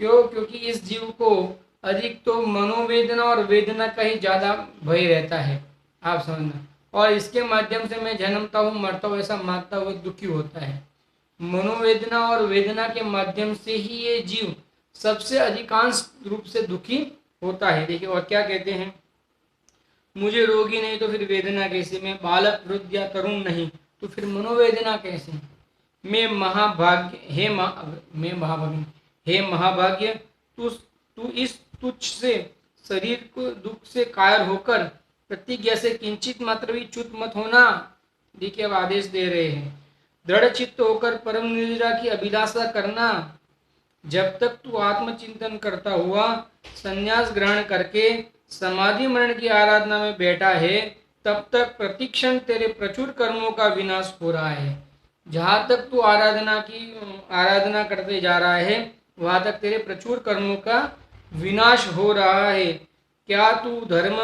क्यों? क्योंकि इस जीव को अधिक तो मनोवेदना और वेदना का ही ज्यादा भय रहता है, आप समझना। और इसके माध्यम से मैं जन्मता हूँ मरता हूँ ऐसा मानता हुआ दुखी होता है। मनोवेदना और वेदना के माध्यम से ही ये जीव सबसे अधिकांश रूप से दुखी होता है। देखिए और क्या कहते हैं, मुझे रोगी नहीं तो फिर वेदना कैसी? मैं बालक वृद्ध या तरुण नहीं तो फिर मनोवेदना कैसी? मैं महाभाग्य मैं महाभाग्य हे महाभाग्य, तू इस तुच्छ से शरीर को दुख से कायर होकर प्रतिज्ञा से किंचित मात्र भी च्युत मत होना। देखिए अब आदेश दे रहे हैं, दृढ़ चित्त होकर परम निद्रा की अभिलाषा करना। जब तक तू आत्मचिंतन करता हुआ संन्यास ग्रहण करके समाधि मरण की आराधना में बैठा है, तब तक प्रतिक्षण तेरे प्रचुर कर्मों का विनाश हो रहा है। जहाँ तक तू आराधना करते जा रहा है वहाँ तक तेरे प्रचुर कर्मों का विनाश हो रहा है। क्या तू धर्म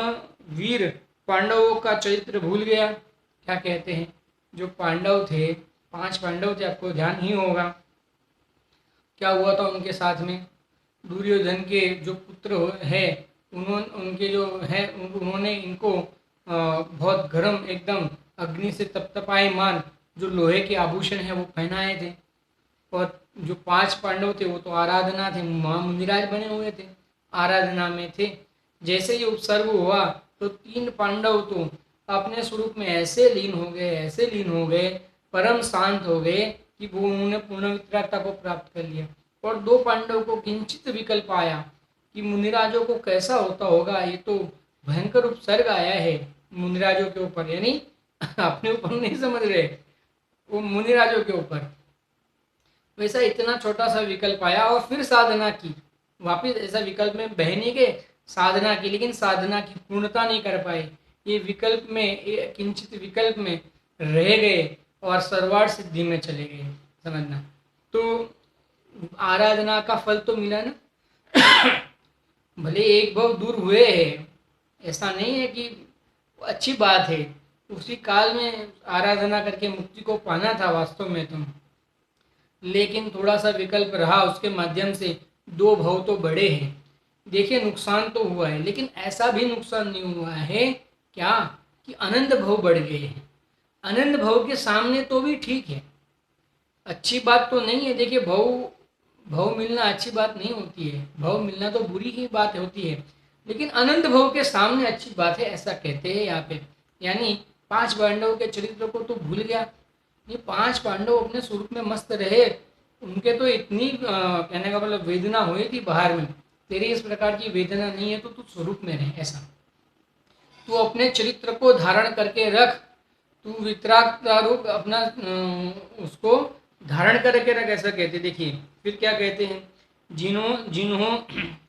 वीर पांडवों का चरित्र भूल गया? क्या कहते हैं, जो पांडव थे, 5 पांडव थे, आपको ध्यान ही होगा क्या हुआ था उनके साथ में। दुर्योधन के जो पुत्र है उनके जो है उन्होंने इनको बहुत गर्म एकदम अग्नि से तपतपायमान जो लोहे के आभूषण है वो पहनाए थे। और जो 5 पांडव थे वो तो आराधना थे, महामुनिराज बने हुए थे, आराधना में थे। जैसे ही उपसर्ग हुआ तो 3 पांडव तो अपने स्वरूप में ऐसे लीन हो गए, परम शांत हो गए कि वो उन्होंने पूर्ण वितरागता को प्राप्त कर लिया। और 2 पांडव को किंचित विकल्प आया कि मुनिराजों को कैसा होता होगा, ये तो भयंकर उपसर्ग आया है मुनिराजों के ऊपर, यानी अपने ऊपर नहीं समझ रहे, वो मुनिराजों के ऊपर। वैसा इतना छोटा सा विकल्प आया और फिर साधना की, वापिस ऐसा विकल्प में बह नहीं गए, साधना की, लेकिन साधना की पूर्णता नहीं कर पाए। ये विकल्प में, ये किंचित विकल्प में रह गए और सर्वार्थ सिद्धि में चले गए, समझना। तो आराधना का फल तो मिला ना, भले एक भव दूर हुए हैं, ऐसा नहीं है कि अच्छी बात है, उसी काल में आराधना करके मुक्ति को पाना था वास्तव में तो, लेकिन थोड़ा सा विकल्प रहा, उसके माध्यम से दो भव तो बड़े हैं। देखिए नुकसान तो हुआ है, लेकिन ऐसा भी नुकसान नहीं हुआ है क्या कि अनंत भव बढ़ गए हैं। अनंत भव के सामने तो भी ठीक है, अच्छी बात तो नहीं है। देखिए भव भव मिलना अच्छी बात नहीं होती है, भव मिलना तो बुरी ही बात होती है, लेकिन अनंत भव के सामने अच्छी बात है, ऐसा कहते हैं यहाँ पे। यानी 5 पांडवों के चरित्र को तो भूल गया, ये 5 पांडव अपने स्वरूप में मस्त रहे, उनके तो इतनी कहने का मतलब वेदना हुई थी बाहर में, तेरी इस प्रकार की वेदना नहीं है तो तू स्वरूप में रहे, ऐसा तू अपने चरित्र को धारण करके रख, तू वितरागता रूप अपना उसको धारण करके रख, ऐसा कहते। देखिए फिर क्या कहते हैं, जिन्हों जिन्हों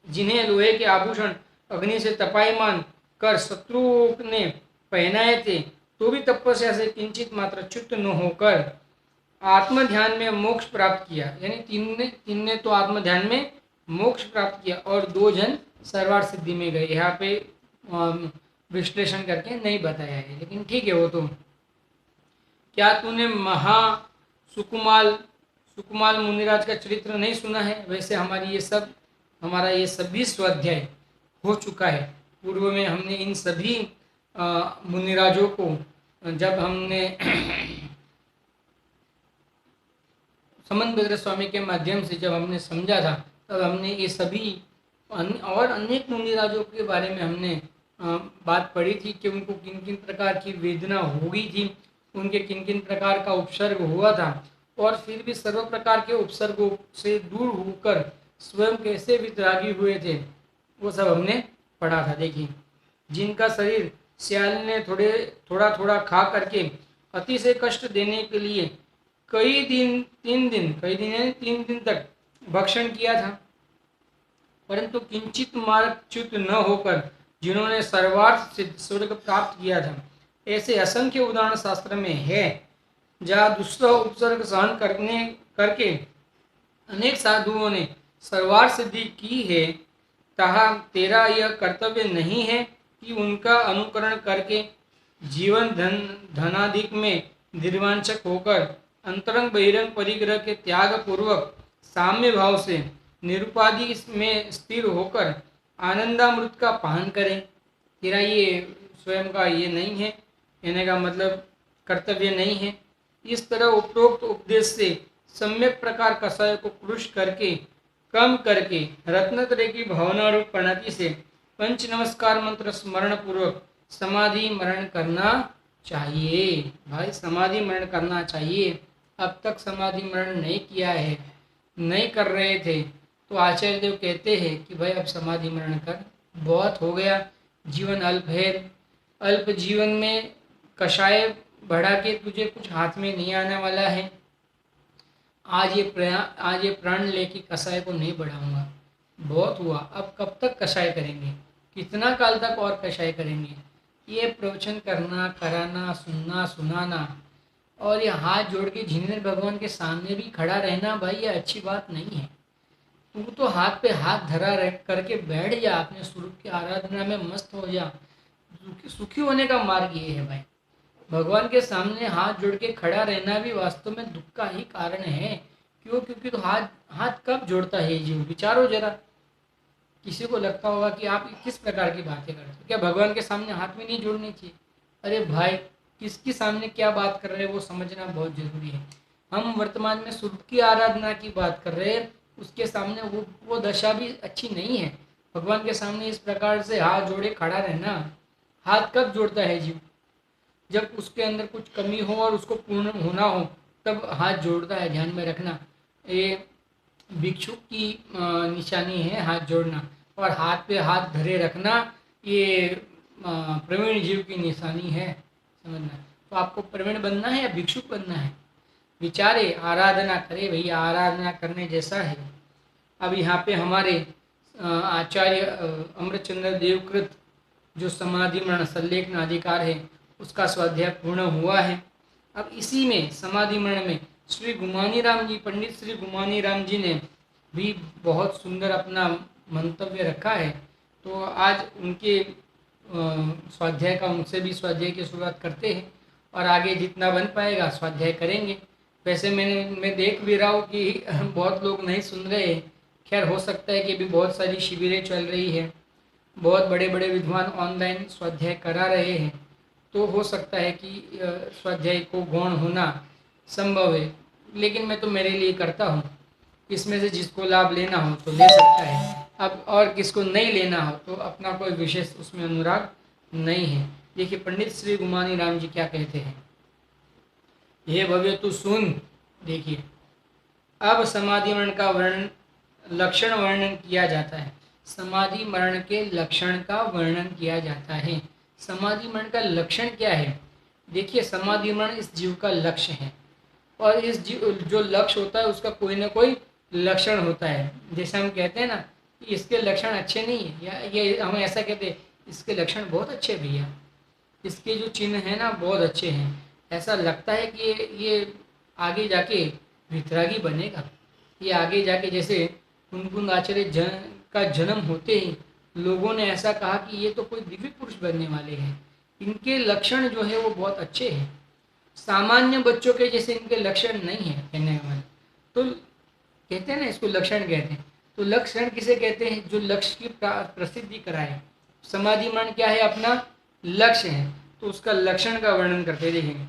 जिन्हें लोहे के आभूषण अग्नि से तपायमान कर शत्रुओं ने पहनाए थे, तो भी तपस्या से किंचित मात्र च्युत न होकर आत्म ध्यान में मोक्ष प्राप्त किया। यानी तीन ने तो आत्म ध्यान में मोक्ष प्राप्त किया और 2 जन सर्वार्थ सिद्धि में गए। यहाँ पे विश्लेषण करके नहीं बताया है, लेकिन ठीक है वो तो। क्या तूने सुकुमाल सुकुमाल मुनिराज का चरित्र नहीं सुना है? वैसे हमारा ये सभी स्वाध्याय हो चुका है। पूर्व में हमने इन सभी मुनिराजों को जब हमने समन्वय स्वामी के माध्यम से जब हमने समझा था, तब हमने ये सभी और अनेक मुनिराजों के बारे में हमने बात पढ़ी थी कि उनको किन किन प्रकार की वेदना हो गई थी, उनके किन किन प्रकार का उपसर्ग हुआ था, और फिर भी सर्व प्रकार के उपसर्गों से दूर होकर स्वयं कैसे वितरागी हुए थे, वो सब हमने पढ़ा था। देखिए जिनका शरीर सियाल ने थोड़ा थोड़ा खा करके अति से कष्ट देने के लिए कई दिन 3 दिन तक भक्षण किया था, परंतु किंचित मार्ग च्युत न होकर जिन्होंने सर्वार्थ सिद्ध स्वर्ग प्राप्त किया था, ऐसे असंख्य उदाहरण शास्त्र में है। जहाँ दुष्ट उपसर्ग सहन करके अनेक साधुओं ने सर्वार्थ सिद्धि की है, तहा तेरा यह कर्तव्य नहीं है कि उनका अनुकरण करके जीवन धनाधिक में निर्वांचक होकर अंतरंग बहिरंग परिग्रह के त्याग पूर्वक साम्य भाव से निरुपाधि में स्थिर होकर आनंदामृत का पान करें। तेरा ये स्वयं का ये नहीं है, कहने का मतलब कर्तव्य नहीं है। इस तरह उपरोक्त उपदेश से सम्यक प्रकार कषाय को कृष करके कम करके रत्नत्रय की भावना रूप प्रणाति से पंच नमस्कार मंत्र स्मरण पूर्वक समाधि मरण करना चाहिए। भाई समाधि मरण करना चाहिए। अब तक समाधि मरण नहीं किया है, नहीं कर रहे थे, तो आचार्य देव कहते हैं कि भाई अब समाधि मरण कर, बहुत हो गया, जीवन अल्प है, अल्प जीवन में कषाय बढ़ा के तुझे कुछ हाथ में नहीं आने वाला है। आज ये प्राण लेके कषाय को नहीं बढ़ाऊंगा, बहुत हुआ, अब कब तक कषाय करेंगे, कितना काल तक और कषाय करेंगे। ये प्रवचन करना, कराना, सुनना, सुनाना और ये हाथ जोड़ के जिनेन्द्र भगवान के सामने भी खड़ा रहना, भाई ये अच्छी बात नहीं है। तू तो हाथ पे हाथ धरा रह करके बैठ जा, अपने स्वरूप की आराधना में मस्त हो जा। सुखी होने का मार्ग ये है भाई। भगवान के सामने हाथ जोड़ के खड़ा रहना भी वास्तव में दुख का ही कारण है। क्यों? क्योंकि तो हाथ कब जोड़ता है जीव, विचारो जरा। किसी को लगता होगा कि आप किस प्रकार की बातें करते हो, क्या भगवान के सामने हाथ में नहीं जोड़ने चाहिए? अरे भाई किसके सामने क्या बात कर रहे हैं वो समझना बहुत जरूरी है। हम वर्तमान में स्वरूप की आराधना की बात कर रहे हैं, उसके सामने वो दशा भी अच्छी नहीं है। भगवान के सामने इस प्रकार से हाथ जोड़े खड़ा रहना, हाथ कब जोड़ता है जीव? जब उसके अंदर कुछ कमी हो और उसको पूर्ण होना हो, तब हाथ जोड़ता है, ध्यान में रखना। ये भिक्षुक की निशानी है हाथ जोड़ना, और हाथ पे हाथ धरे रखना ये प्रवीण जीव की निशानी है, समझना। तो आपको प्रवीण बनना है या भिक्षुक बनना है, विचारे, आराधना करे भैया, आराधना करने जैसा है। अब यहाँ पे हमारे आचार्य अमृतचंद्र देवकृत जो समाधि मरण सल्लेखन अधिकार है उसका स्वाध्याय पूर्ण हुआ है। अब इसी में समाधि मरण में श्री गुमानी राम जी, पंडित श्री गुमानी राम जी ने भी बहुत सुंदर अपना मंतव्य रखा है। तो आज उनके स्वाध्याय का, उनसे भी स्वाध्याय की शुरुआत करते हैं और आगे जितना बन पाएगा स्वाध्याय करेंगे। वैसे मैं देख भी रहा हूँ कि बहुत लोग नहीं सुन रहे हैं। खैर, हो सकता है कि अभी बहुत सारी शिविरें चल रही है, बहुत बड़े बड़े विद्वान ऑनलाइन स्वाध्याय करा रहे हैं, तो हो सकता है कि स्वाध्याय को गौण होना संभव है। लेकिन मैं तो मेरे लिए करता हूँ, इसमें से जिसको लाभ लेना हो तो ले सकता है। अब और किसको नहीं लेना हो तो अपना कोई विशेष उसमें अनुराग नहीं है। देखिए पंडित श्री गुमानी राम जी क्या कहते हैं। हे भव्य तू सुन। देखिए, अब समाधि मरण का लक्षण वर्णन किया जाता है। समाधि मरण के लक्षण का वर्णन किया जाता है। समाधि मरण का लक्षण क्या है? देखिए, समाधि मरण इस जीव का लक्ष्य है और इस जीव जो लक्ष्य होता है उसका कोई ना कोई लक्षण होता है। जैसे हम कहते हैं ना कि इसके लक्षण अच्छे नहीं है, या ये हम ऐसा कहते हैं इसके लक्षण बहुत अच्छे भैया, इसके जो चिन्ह हैं ना बहुत अच्छे हैं। ऐसा लगता है कि ये आगे जाके वितरागी बनेगा, ये आगे जाके जैसे कुंदकुंद आचार्य का जन्म होते ही लोगों ने ऐसा कहा कि ये तो कोई दिव्य पुरुष बनने वाले हैं, इनके लक्षण जो है वो बहुत अच्छे हैं, सामान्य बच्चों के जैसे इनके लक्षण नहीं है कहने का मतलब। तो कहते हैं ना इसको लक्षण कहते हैं। तो लक्षण किसे कहते हैं? जो लक्ष्य की प्रसिद्धि कराए। समाधि मरण क्या है? अपना लक्ष्य है, तो उसका लक्षण का वर्णन करते देखेंगे।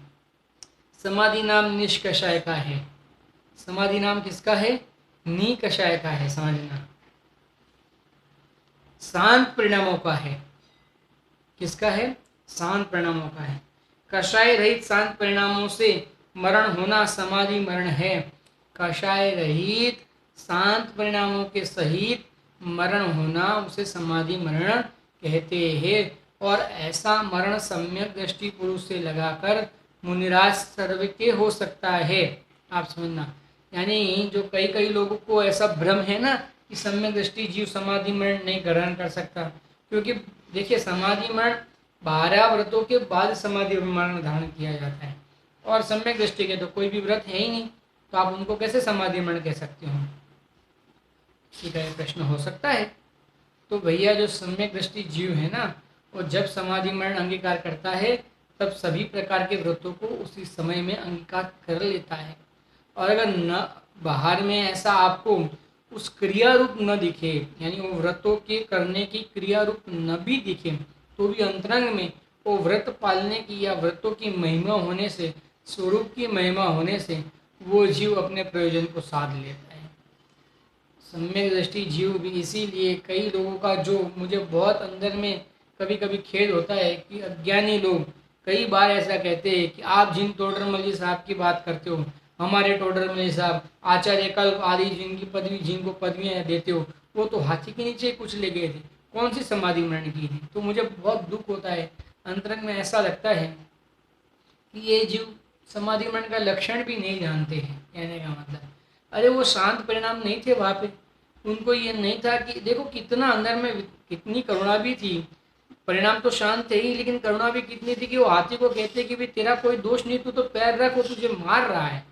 समाधि नाम निष्कषाय का है। समाधि नाम किसका है? निकषाय का है। समझना, शांत परिणामों का है। किसका है? शांत परिणामों का है। कषाय रहित शांत परिणामों से मरण होना समाधि मरण है। कषाय रहित शांत परिणामों के सहित मरण होना उसे समाधि मरण कहते हैं। और ऐसा मरण सम्यक दृष्टि पुरुष से लगाकर मुनिराज सर्व के हो सकता है। आप समझना, यानी जो कई लोगों को ऐसा भ्रम है ना कि सम्यक दृष्टि जीव समाधि मरण नहीं ग्रहण कर सकता, क्योंकि देखिए समाधि मरण 12 व्रतों के बाद समाधि मरण धारण किया जाता है और सम्यक दृष्टि के तो कोई भी व्रत है ही नहीं, तो आप उनको कैसे समाधि मरण कह सकते हो? इसी का प्रश्न हो सकता है। तो भैया जो सम्यक दृष्टि जीव है ना, वो जब समाधि मरण अंगीकार करता है तब सभी प्रकार के व्रतों को उसी समय में अंगीकार कर लेता है। और अगर न बाहर में ऐसा आपको उस क्रिया रूप न दिखे, यानी वो व्रतों के करने की क्रिया रूप न भी दिखे, तो भी अंतरंग में वो व्रत पालने की या व्रतों की महिमा होने से, स्वरूप की महिमा होने से वो जीव अपने प्रयोजन को साध लेता है। सम्यक दृष्टि जीव भी इसीलिए कई लोगों का, जो मुझे बहुत अंदर में कभी कभी खेद होता है कि अज्ञानी लोग कई बार ऐसा कहते हैं कि आप जिन टोडरमल जी साहब की बात करते हो, हमारे टोडरमल जी साहब आचार्य कल्प आदि जिनकी पदवी, जिनको पदवियाँ देते हो, वो तो हाथी के नीचे कुछ ले गए थे, कौन सी समाधि मरण की थी। तो मुझे बहुत दुख होता है, अंतरंग में ऐसा लगता है कि ये जीव समाधि मरण का लक्षण भी नहीं जानते हैं। कहने का मतलब, अरे वो शांत परिणाम नहीं थे वहाँ पे, उनको ये नहीं था कि देखो कितना अंदर में कितनी करुणा भी थी। परिणाम तो शांत थे ही, लेकिन करुणा भी कितनी थी कि वो हाथी को कहते कि भाई तेरा कोई दोष नहीं, तू तो पैर रख, वो तुझे मार रहा है।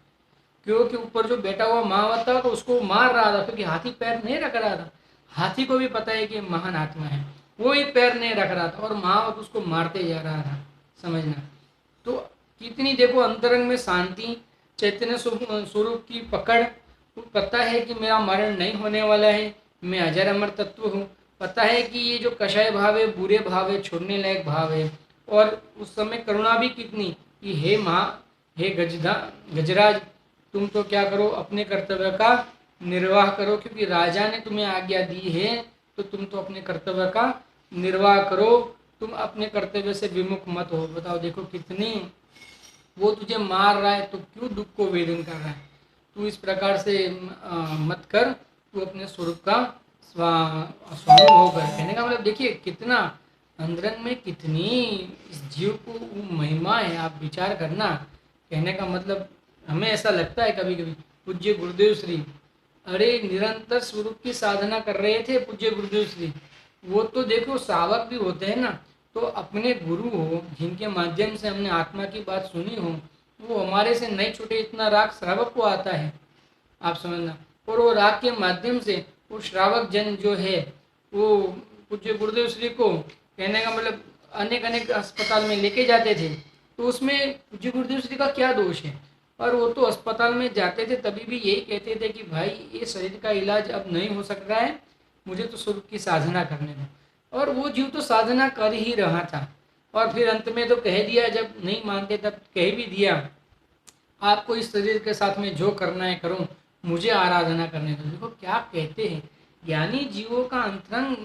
क्योंकि ऊपर जो बैठा हुआ महावत था तो उसको मार रहा था, क्योंकि हाथी पैर नहीं रख रहा था। हाथी को भी पता है कि महान आत्मा है, वो ही पैर नहीं रख रहा था और महावत उसको मारते जा रहा था। समझना, तो कितनी देखो अंतरंग में शांति, चैतन्य स्वरूप की पकड़, पता है कि मेरा मरण नहीं होने वाला है, मैं अजर अमर तत्व हूँ। पता है कि ये जो कषाय भाव है, बुरे भाव है, छोड़ने लायक भाव है। और उस समय करुणा भी कितनी कि हे गजराज, तुम तो क्या करो, अपने कर्तव्य का निर्वाह करो, क्योंकि राजा ने तुम्हें आज्ञा दी है, तो तुम तो अपने कर्तव्य का निर्वाह करो, तुम अपने कर्तव्य से विमुख मत हो। बताओ, देखो कितनी, वो तुझे मार रहा है तो क्यों दुख को वेदन कर रहा है? तू इस प्रकार से मत कर, तू अपने स्वरूप का स्वानुभव कर। कहने का मतलब देखिए कितना अंदरंग में कितनी इस जीव को महिमा है, आप विचार करना। कहने का मतलब हमें ऐसा लगता है कभी कभी, पूज्य गुरुदेव श्री अरे निरंतर स्वरूप की साधना कर रहे थे पूज्य गुरुदेव श्री, वो तो देखो श्रावक भी होते हैं ना, तो अपने गुरु हो जिनके माध्यम से हमने आत्मा की बात सुनी हो, वो हमारे से नहीं छूटे इतना राग श्रावक को आता है, आप समझना। और वो राग के माध्यम से वो श्रावक जन जो है वो पूज्य गुरुदेव श्री को, कहने का मतलब, अनेक अनेक अस्पताल में लेके जाते थे। तो उसमें पूज्य गुरुदेव श्री का क्या दोष है? और वो तो अस्पताल में जाते थे तभी भी यही कहते थे कि भाई ये शरीर का इलाज अब नहीं हो सक रहा है, मुझे तो स्वरूप की साधना करने दो। और वो जीव तो साधना कर ही रहा था, और फिर अंत में तो कह दिया, जब नहीं मानते तब कह भी दिया, आपको इस शरीर के साथ में जो करना है करो, मुझे आराधना करने दो। देखो क्या कहते हैं, ज्ञानी जीवों का अंतरंग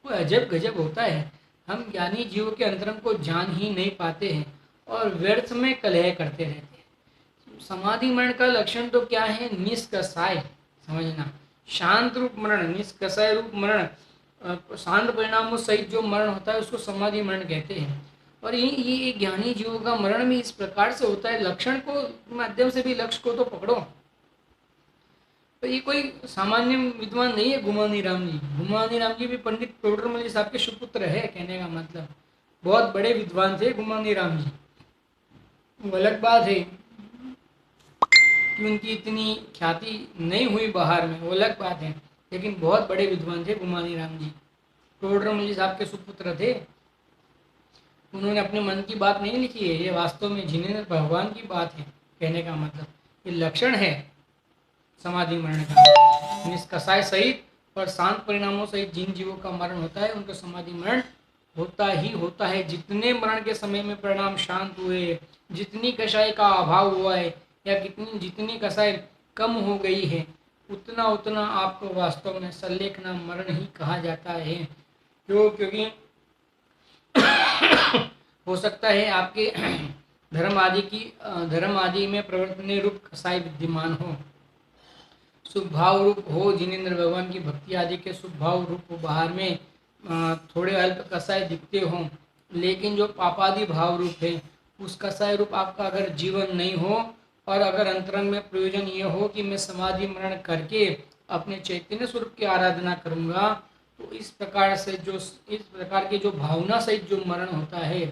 कोई अजब गजब होता है। हम ज्ञानी जीवों के अंतरंग को जान ही नहीं पाते हैं और व्यर्थ में कलह करते रहते हैं। समाधि मरण का लक्षण तो क्या है? निष्कषाय, समझना, शांत रूप मरण, निष्कषाय रूप मरण, शांत परिणामों सहित जो मरण होता है उसको समाधि मरण कहते हैं। और ये ज्ञानी जीवों का मरण भी इस प्रकार से होता है, लक्षण को माध्यम से भी लक्ष्य को तो पकड़ो। तो ये कोई सामान्य विद्वान नहीं है गुमानी राम जी। गुमानी राम जी भी पंडित टोडरमल जी साहब के सुपुत्र है, कहने का मतलब बहुत बड़े विद्वान थे गुमानी राम जी। वो अलग बात है कि उनकी इतनी ख्याति नहीं हुई बाहर में, वो अलग बात है, लेकिन बहुत बड़े विद्वान थे गुमानी राम जी। टोडरमल जी साहब के सुपुत्र थे। उन्होंने अपने मन की बात नहीं लिखी है, ये वास्तव में जिनेंद्र भगवान की बात है, कहने का मतलब ये लक्षण है समाधि मरण का। निष्कषाय सहित और शांत परिणामों सहित जिन जीवों का मरण होता है उनका समाधि मरण होता ही होता है। जितने मरण के समय में परिणाम शांत हुए, जितनी कषाय का अभाव हुआ है या जितनी कषाय कम हो गई है, उतना उतना आपको वास्तव में सल्लेखना मरण ही कहा जाता है। क्योंकि हो सकता है आपके धर्म आदि में प्रवर्तन रूप कसाई विद्यमान हो, शुभ भाव रूप हो, जिनेंद्र भगवान की भक्ति आदि के शुभ भाव रूप बाहर में थोड़े अल्प कसाय दिखते हों, लेकिन जो पापादि भाव रूप है उस कसाय रूप आपका अगर जीवन नहीं हो, और अगर अंतरंग में प्रयोजन ये हो कि मैं समाधि मरण करके अपने चैतन्य स्वरूप की आराधना करूँगा, तो इस प्रकार के जो भावना सहित जो मरण होता है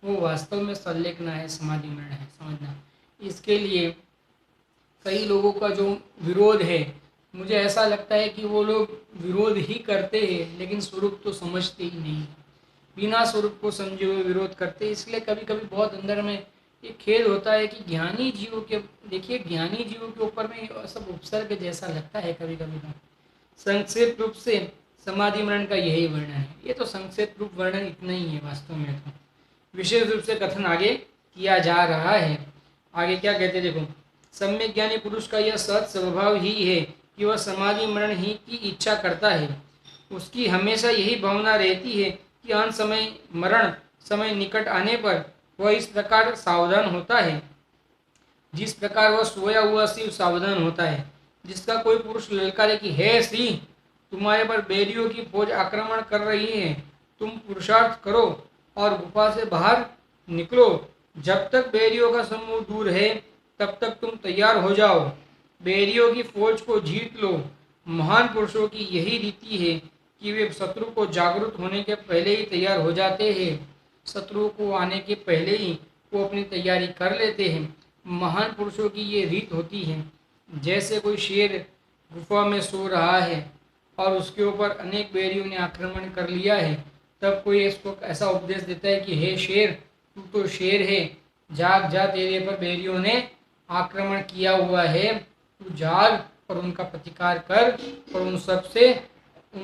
वो वास्तव में सल्लेखना है, समाधि मरण है, समझना। इसके लिए कई लोगों का जो विरोध है, मुझे ऐसा लगता है कि वो लोग विरोध ही करते हैं लेकिन स्वरूप तो समझते ही नहीं, बिना स्वरूप को समझे हुए विरोध करते। इसलिए कभी कभी बहुत अंदर में ये खेद होता है कि ज्ञानी जीवों के, देखिए ज्ञानी जीवों के ऊपर में सब उपसर्ग जैसा लगता है कभी कभी। तो संक्षेप रूप से समाधि मरण का यही वर्णन है, ये तो संक्षेप रूप वर्णन इतना ही है, वास्तव में तो विशेष रूप से कथन आगे किया जा रहा है। आगे क्या कहते देखो, सम्यक ज्ञानी पुरुष का यह सहज स्वभाव ही है कि वह समाधि मरण ही की इच्छा करता है। उसकी हमेशा यही भावना रहती है कि अंत समय मरण समय निकट आने पर वह इस प्रकार सावधान होता है जिस प्रकार वह सोया हुआ शिव सावधान होता है। जिसका कोई पुरुष ललकारे कि हे श्री, तुम्हारे पर बैरियों की फौज आक्रमण कर रही है, तुम पुरुषार्थ करो और गुफा से बाहर निकलो। जब तक बैरियों का समूह दूर है तब तक तुम तैयार हो जाओ, बैरियों की फौज को जीत लो। महान पुरुषों की यही रीति है कि वे शत्रु को जागरूक होने के पहले ही तैयार हो जाते हैं, शत्रु को आने के पहले ही वो अपनी तैयारी कर लेते हैं। महान पुरुषों की ये रीत होती है। जैसे कोई शेर गुफा में सो रहा है और उसके ऊपर अनेक बैरियों ने आक्रमण कर लिया है, तब कोई इसको ऐसा उपदेश देता है कि हे शेर, तू तो शेर है, जाग जा, तेरे पर बैरियों ने आक्रमण किया हुआ है, तू जाग और उनका प्रतिकार कर और उन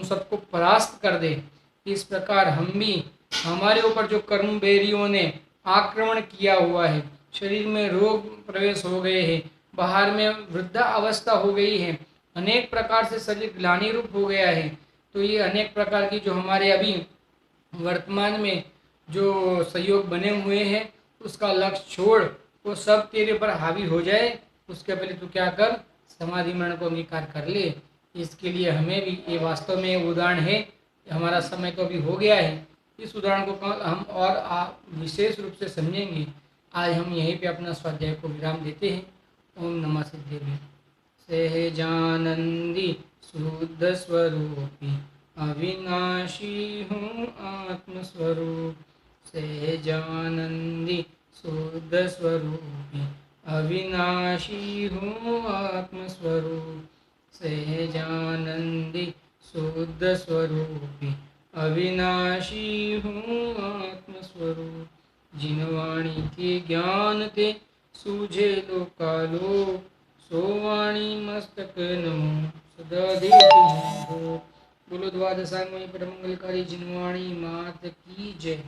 सबको परास्त कर दे। इस प्रकार हम भी, हमारे ऊपर जो कर्म बैरियों ने आक्रमण किया हुआ है, शरीर में रोग प्रवेश हो गए हैं, बाहर में वृद्धा अवस्था हो गई है, अनेक प्रकार से शरीर ग्लानि रूप हो गया है, तो ये अनेक प्रकार की जो हमारे अभी वर्तमान में जो सहयोग बने हुए हैं उसका लक्ष्य छोड़, वो सब तेरे पर हावी हो जाए, उसके पहले तू क्या कर, समाधि मरण को अंगीकार कर ले। इसके लिए हमें भी ये वास्तव में उदाहरण है। हमारा समय तो अभी हो गया है, इस उदाहरण को हम और विशेष रूप से समझेंगे। आज हम यहीं पे अपना स्वाध्याय को विराम देते हैं। ओम नमः सिद्धेश्वराय। सहजानंदी शुद्ध स्वरूपी अविनाशी हूँ आत्मस्वरूप। सहजानंदी शुद्ध स्वरूपी अविनाशी हूँ आत्मस्वरूप। सहजानंदी शुद्ध स्वरूपी अविनाशी हूँ आत्मस्वरूप। जिन वाणी के ज्ञान ते सूझे लोकालोक, सो वाणी मस्तक नमो सदा देती हूँ। बोलो द्वादशांग परम मंगलकारी जिनवाणी मात की जय।